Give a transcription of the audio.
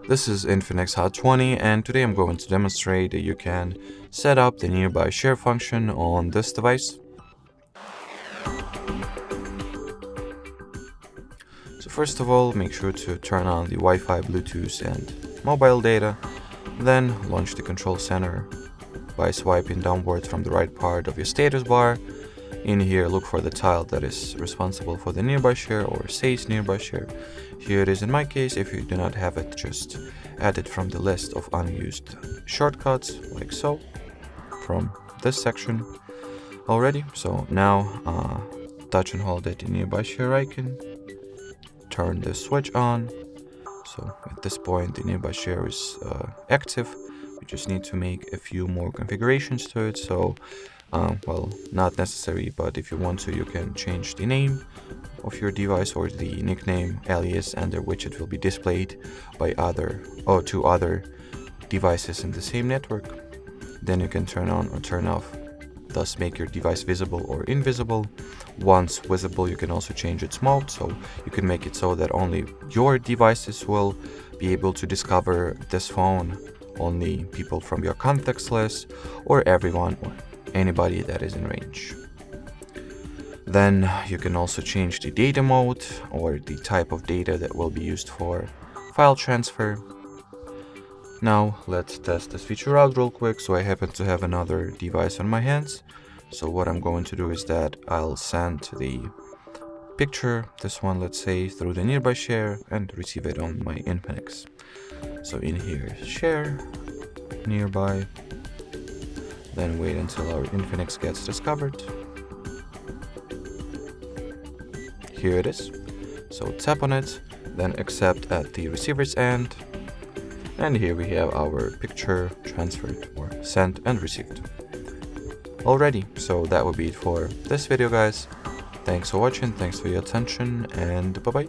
This is INFINIX Hot 20, and today I'm going to demonstrate that you can set up the nearby share function on this device. So first of all, make sure to turn on the Wi-Fi, Bluetooth and mobile data, then launch the control center by swiping downward from the right part of your status bar. In here, look for the tile that is responsible for the nearby share or says nearby share. Here it is in my case. If you do not have it, just add it from the list of unused shortcuts, like so, from this section already. So now touch and hold at the nearby share icon, turn the switch on. So at this point the nearby share is active. We just need to make a few more configurations to it. So well, not necessary, but if you want to, you can change the name of your device or the nickname alias under which it will be displayed by to other devices in the same network. Then you can turn on or turn off, thus make your device visible or invisible. Once visible, you can also change its mode, so you can make it so that only your devices will be able to discover this phone, only people from your contacts list, or everyone or anybody that is in range. Then you can also change the data mode or the type of data that will be used for file transfer. Now let's test this feature out real quick. So I happen to have another device on my hands. So what I'm going to do is that I'll send the picture, this one let's say, through the nearby share and receive it on my INFINIX. So in here, share, nearby, then wait until our INFINIX gets discovered. Here it is. So tap on it, then accept at the receiver's end. And here we have our picture transferred or sent and received already. So that would be it for this video, guys. Thanks for watching, thanks for your attention, and bye-bye.